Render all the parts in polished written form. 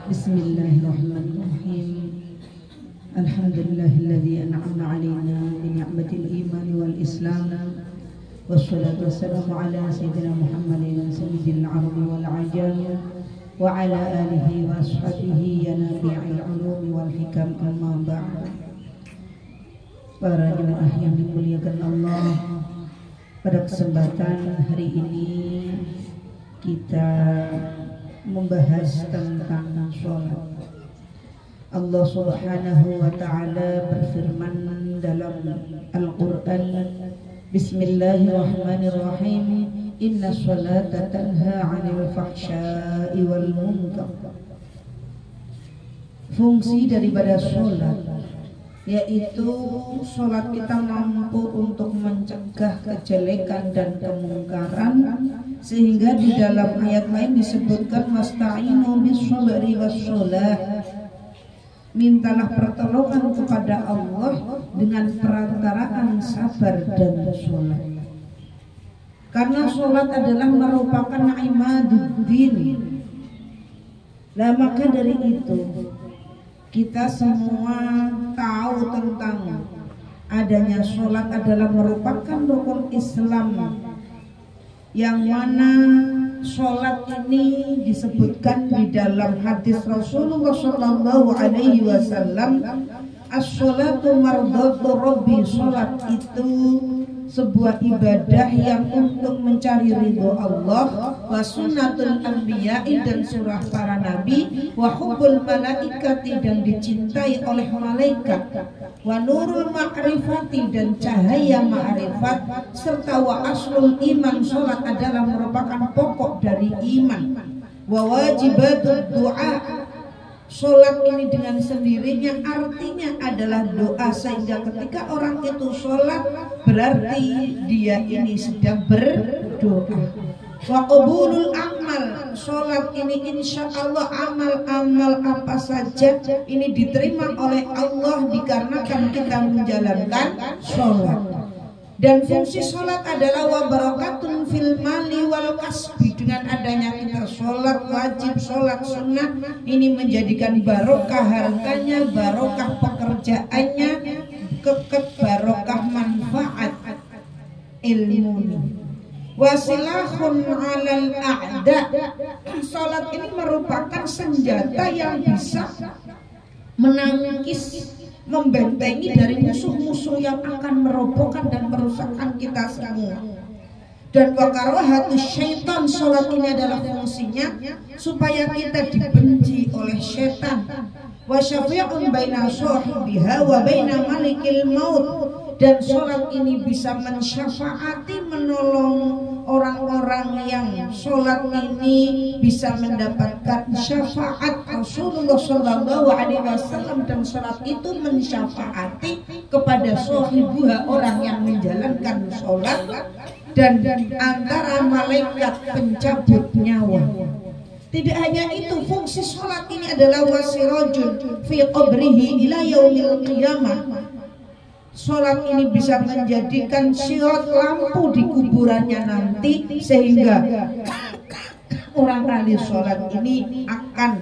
Bismillahirrahmanirrahim. Alhamdulillahilladzi an'ama 'alaina bi ni'matil iman wal islam. Wassalatu wassalamu ala sayyidina Muhammadin sayyidil arabi wal ajam wa ala alihi wa ashabihi ya nabi'il ulum wal hikam, amma ba'd. Para jemaah yang dimuliakan Allah, pada kesempatan hari ini kita membahas tentang sholat. Allah Subhanahu wa ta'ala berfirman dalam Al-Quran, Bismillahirrahmanirrahim, Inna sholata tanha 'anil fahsya'i wal munkar. Fungsi daripada sholat yaitu sholat kita mampu untuk mencegah kejelekan dan kemungkaran, sehingga di dalam ayat lain disebutkan wasta'inu bis-shabri was-shalah, mintalah pertolongan kepada Allah dengan perantaraan sabar dan sholat. Karena sholat adalah merupakan imaduddin. Nah, maka dari itu kita semua tahu tentang adanya sholat adalah merupakan rukun Islam, yang mana sholat ini disebutkan di dalam hadis Rasulullah Shallallahu Alaihi Wasallam, as-sholatu mardhatu rabbi, sholat itu sebuah ibadah yang untuk mencari ridho Allah, wa sunnatul anbiya'i, dan surah para nabi, wa hubbul malaikati, dan dicintai oleh malaikat, wa nurul ma'rifati, dan cahaya ma'rifat, serta wa aslul iman, sholat adalah merupakan pokok dari iman, wa wajibatul du'a, sholat ini dengan sendirinya artinya adalah doa, sehingga ketika orang itu sholat berarti dia ini sedang berdoa. Wa qabulul amal, sholat ini insya Allah amal-amal apa saja ini diterima oleh Allah dikarenakan kita menjalankan sholat. Dan fungsi sholat adalah wa barakatun fil mali wal kasbi, dengan adanya kita sholat wajib, sholat sunnah, ini menjadikan barokah hartanya, barokah pekerjaannya, barokah manfaat ilmunya. Wasilahun alal a'da, sholat ini merupakan senjata yang bisa menangkis, membentengi dari musuh-musuh yang akan merobohkan dan merusakkan kita semua. Dan wakarohatus syaitan, sholat ini adalah fungsinya supaya kita dibenci oleh syaitan. Wa syafi'un baina sahibiha wa baina malikil maut, dan sholat ini bisa mensyafaati, menolong orang-orang yang sholat ini bisa mendapatkan syafaat Rasulullah Shallallahu Alaihi Wasallam, dan sholat itu mensyafaati kepada sohibuha, orang yang menjalankan sholat, dan antara malaikat pencabut nyawa. Tidak hanya itu, fungsi sholat ini adalah wasirajun fi qabrihi ila yaumil qiyamah. Sholat ini bisa menjadikan sirat, lampu di kuburannya nanti, sehingga orang ahli sholat ini akan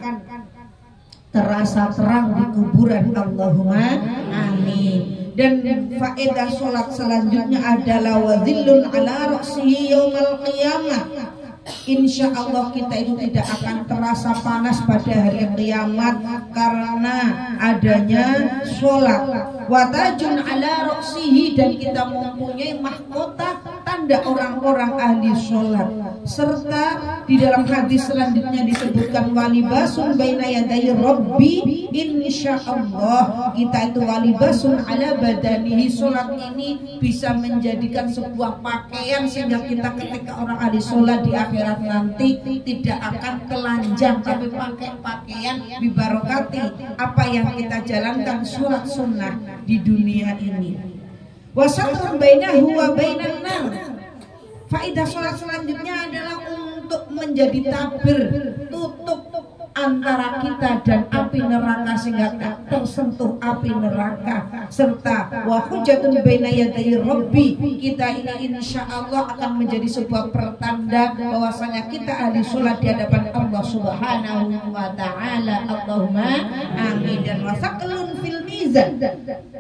terasa terang di kuburan. Allahumma amin. Dan faedah sholat selanjutnya adalah wadhillun ala ra'sihi yaumal qiyamah. Insya Allah kita itu tidak akan terasa panas pada hari kiamat karena adanya sholat. Watajun ala roksihi, dan kita mempunyai mahkota tanda orang-orang ahli sholat. Serta di dalam hadis selanjutnya disebutkan walibasun baina yaday rabbi, insya Allah kita itu walibasun ala badanihi. Sholat ini bisa menjadikan sebuah pakaian, sehingga kita ketika orang ahli sholat di akhirat nanti tidak akan telanjang, tapi pakai pakaian bibarokati apa yang kita jalankan sholat sunnah di dunia ini. Wasatrun bainahu wa bainan nar. Faedah sholat selanjutnya adalah untuk menjadi tabir, tutup antara kita dan api neraka sehingga tak tersentuh api neraka, serta wa hujjatun baina yaday rabbi, kita ini insya Allah akan menjadi sebuah pertanda bahwasanya kita ahli sholat di hadapan Allah Subhanahu wa taala. Allahumma amin. Dan wasaqlun fil mizan,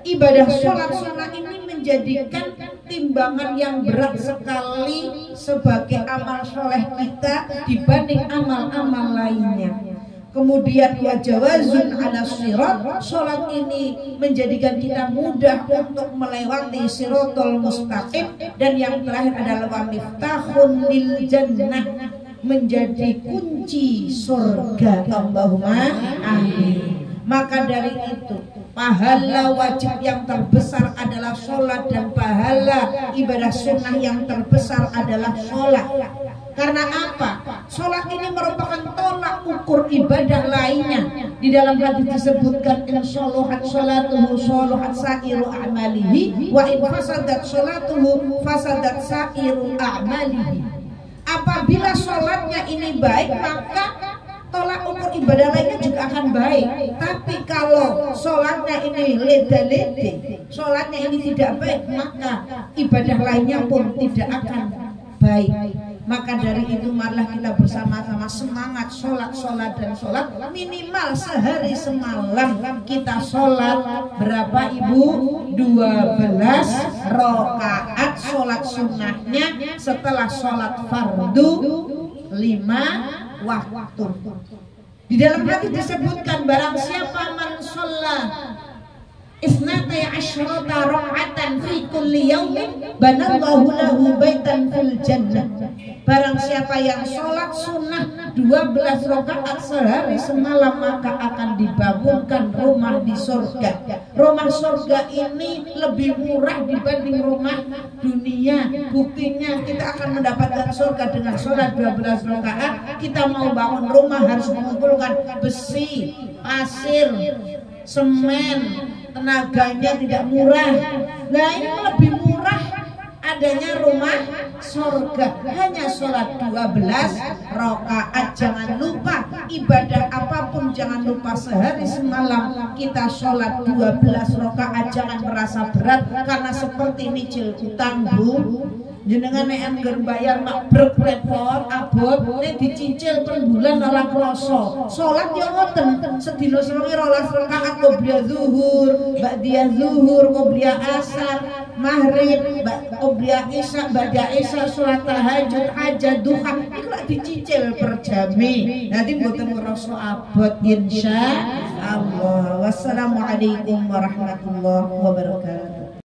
ibadah sholat sunnah ini menjadikan timbangan yang berat sekali sebagai amal soleh kita dibanding amal-amal lainnya. Kemudian wajawazun ala sirat, sholat ini menjadikan kita mudah untuk melewati siratal mustaqim. Dan yang terakhir adalah wa miftahun lil jannah, menjadi kunci surga. Allahumma amin. Maka dari itu pahala wajib yang terbesar adalah sholat, dan pahala ibadah sunnah yang terbesar adalah sholat. Karena apa? Sholat ini merupakan tolak ukur ibadah lainnya. Di dalam hadis disebutkan in sholahat sholatuhu sholahat sa'iru a'malihi wa in fasadat sholatuhu fasadat sa'iru a'malihi. Apabila sholatnya ini baik, maka tolak ukur ibadah lainnya juga akan baik. Tapi kalau sholatnya ini leda-lede, sholatnya ini tidak baik, maka ibadah lainnya pun tidak akan baik. Maka dari itu marilah kita bersama-sama semangat sholat dan sholat. Minimal sehari semalam kita sholat berapa ibu? 12 rakaat sholat sunnahnya setelah sholat fardu 5 waktu. Di dalam hadis disebutkan barang siapa man sholat isnatai asyrata rakaatan fi kulli yaumin banallahu lahu baitan fil jannah. Barang siapa yang sholat sunnah 12 rakaat sehari semalam, maka akan dibangunkan rumah di surga. Rumah surga ini lebih murah dibanding rumah dunia. Buktinya kita akan mendapatkan surga dengan sholat 12 rakaat. Kita mau bangun rumah harus mengumpulkan besi, pasir, semen, tenaganya tidak murah. Nah ini lebih murah adanya rumah surga. Hanya sholat 12 rakaat. Jangan lupa ibadah apapun jangan lupa sehari semalam kita sholat 12 rakaat. Jangan merasa berat karena seperti nyicil utang bu. Jenengan nek anggar bayar mak repot abot nek dicicil per bulan ora krasa. Salat yo ngoten, sedina sewengi 12 rakaat qobliyah zuhur, ba'diyah zuhur, qobliyah asar, maghrib, qobliyah isya, ba'da isya, salat tahajud, hajat, duha. Iku lak dicicil per jami. Nanti mboten ngrasa abot insyaallah. Wassalamualaikum warahmatullahi wabarakatuh.